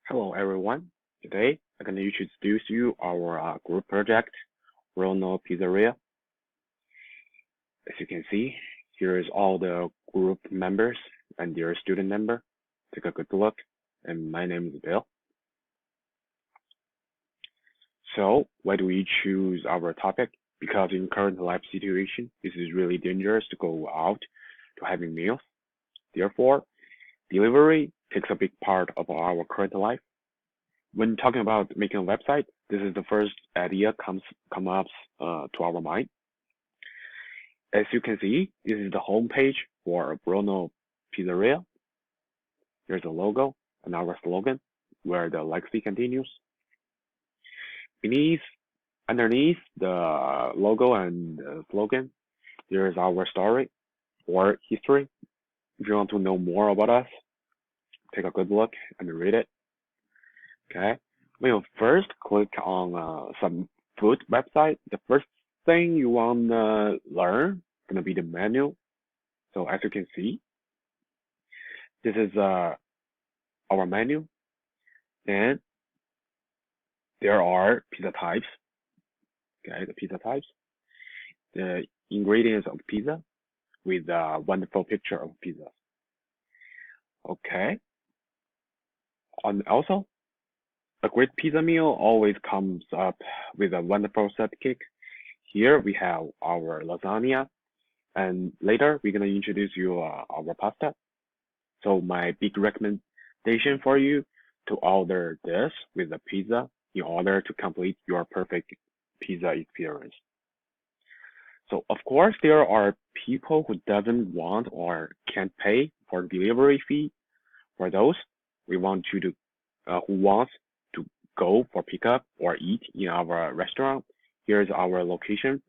Hello everyone. Today I'm going to introduce you our group project, Rono Pizzeria. As you can see, here is all the group members and their student number. Take a good look. And my name is Bill. So why do we choose our topic? Because in current life situation, this is really dangerous to go out to having meals. Therefore, delivery takes a big part of our current life. When talking about making a website, this is the first idea come up to our mind. As you can see, this is the home page for Bruno Pizzeria. There's a logo and our slogan, where the legacy continues. Underneath the logo and the slogan, there is our story or history. If you want to know more about us, take a good look and read it. Okay. When you first click on some food website, the first thing you want to learn is going to be the menu. So as you can see, this is our menu, and there are pizza types. Okay, the pizza types, the ingredients of pizza with a wonderful picture of pizza. Okay, and also a great pizza meal always comes up with a wonderful sidekick. Here we have our lasagna, and later we're gonna introduce you our pasta. So my big recommendation for you to order this with a pizza in order to complete your perfect pizza experience. So of course there are people who doesn't want or can't pay for delivery fee. For those, we want you to who wants to go for pickup or eat in our restaurant. Here's our location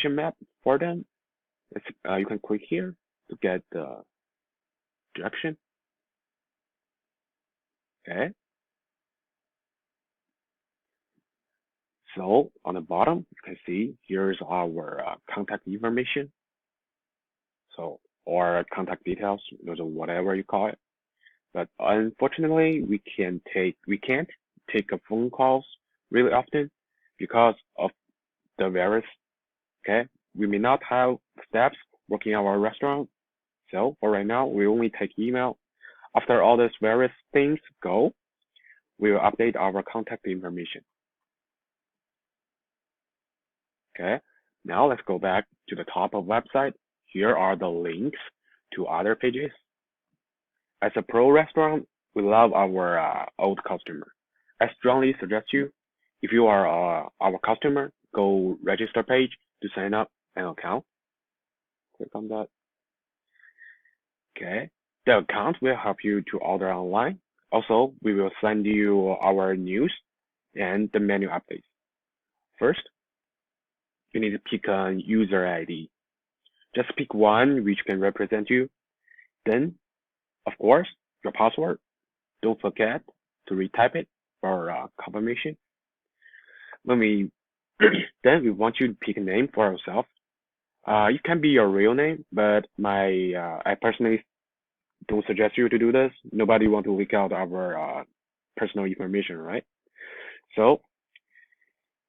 map for them. You can click here to get the direction. Okay. So on the bottom, you can see here's our contact information. So or contact details, whatever you call it. But unfortunately, we can't take a phone calls really often because of the virus. Okay, we may not have staffs working our restaurant. So for right now, we only take email. After all these various things go, we will update our contact information. Okay, now let's go back to the top of website. Here are the links to other pages. As a pro restaurant, we love our old customer. I strongly suggest you, if you are our customer, go register page to sign up an account. Click on that. Okay. The account will help you to order online. Also, we will send you our news and the menu updates. First, you need to pick a user ID. Just pick one which can represent you. Then, of course, your password. Don't forget to retype it for confirmation. When we then we want you to pick a name for yourself. It can be your real name, but I personally don't suggest you to do this. Nobody want to leak out our personal information, right? So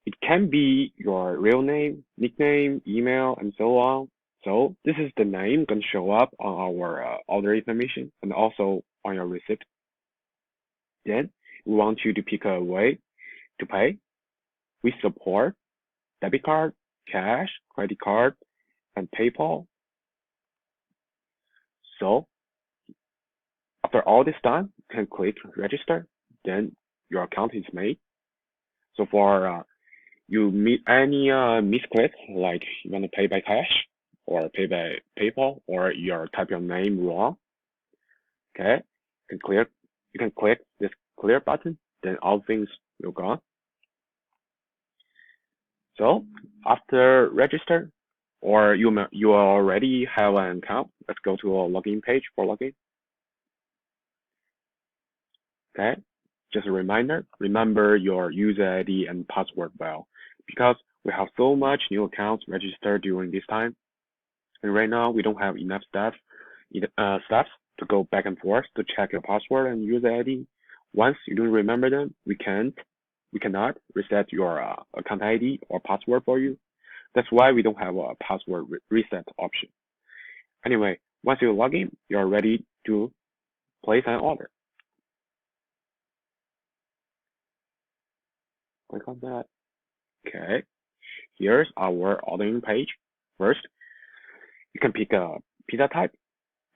it can be your real name, nickname, email, and so on. So this is the name gonna show up on our order information and also on your receipt. Then we want you to pick a way to pay. We support debit card, cash, credit card, and PayPal. So after all this done, you can click register. Then your account is made. So for you meet any misclick, like you want to pay by cash or pay by PayPal, or you type your name wrong, okay, you can click this clear button, then all things will go on. So after register, or you already have an account, let's go to a login page for login. Okay, just a reminder, remember your user ID and password well, because we have so much new accounts registered during this time, and right now we don't have enough staff to go back and forth to check your password and user ID. Once you don't remember them, we cannot reset your account ID or password for you. That's why we don't have a password reset option. Anyway, once you log in, you're ready to place an order. Click on that. Okay, here's our ordering page. First, you can pick a pizza type.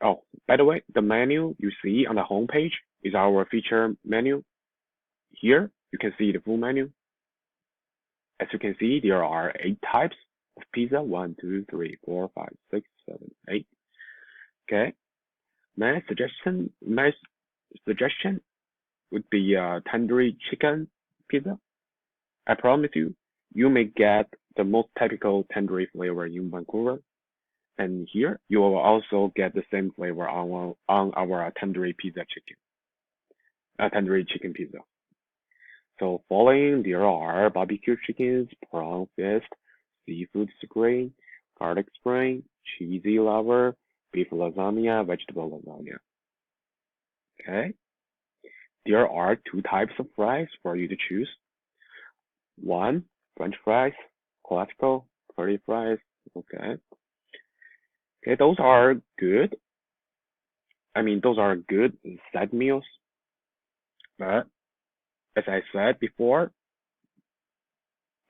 Oh, by the way, the menu you see on the home page is our feature menu. Here, you can see the full menu. As you can see, there are 8 types of pizza. 1, 2, 3, 4, 5, 6, 7, 8. Okay. My suggestion would be tandoori chicken pizza. I promise you, you may get the most typical tandoori flavor in Vancouver. And here, you will also get the same flavor on our tandoori chicken pizza. So following, there are barbecue chickens, prawn fist, seafood spring, garlic spring, cheesy lover, beef lasagna, vegetable lasagna. Okay. There are 2 types of fries for you to choose. One, French fries, classical, curly fries. Okay. Okay, those are good. I mean, those are good side meals. But as I said before,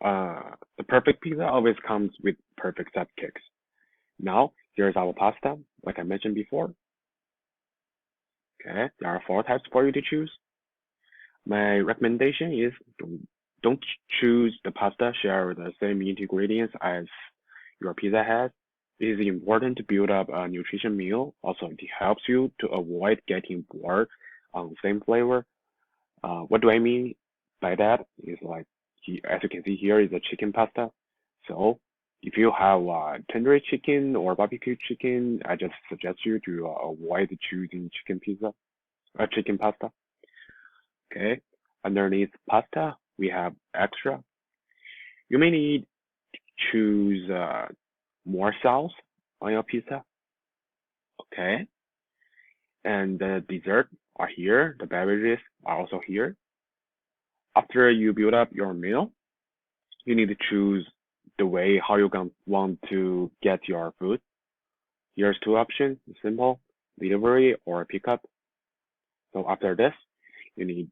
the perfect pizza always comes with perfect sidekicks. Now, here's our pasta, like I mentioned before. Okay, there are 4 types for you to choose. My recommendation is don't choose the pasta share the same ingredients as your pizza has. It is important to build up a nutrition meal. Also, it helps you to avoid getting bored on the same flavor. What do I mean by that? Is like, as you can see here, is a chicken pasta. So if you have tandoori chicken or barbecue chicken, I just suggest you to avoid choosing chicken pasta. Okay. Underneath pasta, we have extra. You may need to choose more sauce on your pizza. Okay. And the dessert are here. The beverages are also here. After you build up your meal, you need to choose the way how you want to get your food. Here's 2 options: simple, delivery, or pickup. So after this, you need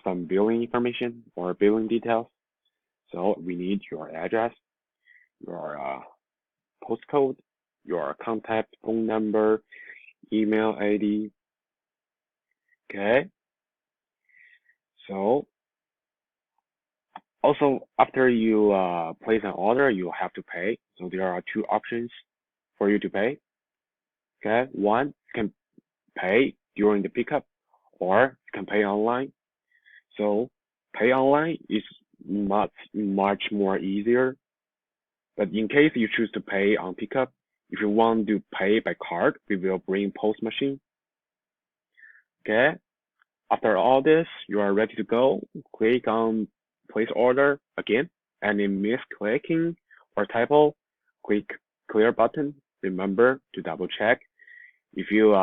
some billing information or billing details. So we need your address, your postcode, your contact phone number, email ID. Okay. So also after you place an order, you have to pay. So there are 2 options for you to pay. Okay. One, you can pay during the pickup, or you can pay online. So pay online is much more easier. But in case you choose to pay on pickup, if you want to pay by card, we will bring POS machine. Okay. After all this, you are ready to go. Click on place order again. Any misclicking or typo, click clear button. Remember to double check. If you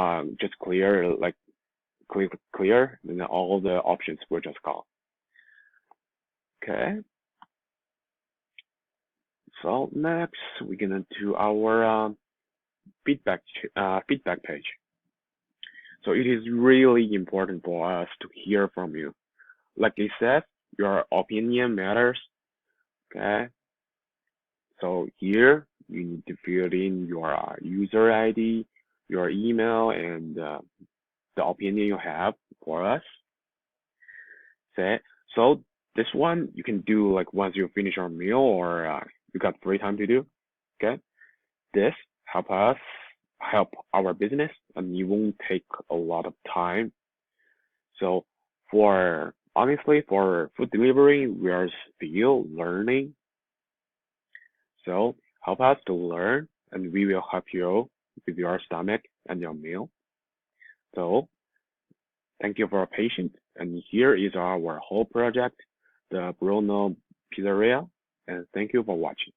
just click clear, then all the options will just gone. Okay. So next, we're gonna do our feedback page. So it is really important for us to hear from you. Like I said, your opinion matters. Okay. So here you need to fill in your user ID, your email, and the opinion you have for us. Okay. So this one you can do like once you finish your meal or you got free time to do. Okay. This help our business, and it won't take a lot of time. So honestly, for food delivery, we are still learning. So help us to learn, and we will help you with your stomach and your meal. So thank you for your patience. And here is our whole project, the Bruno Pizzeria. And thank you for watching.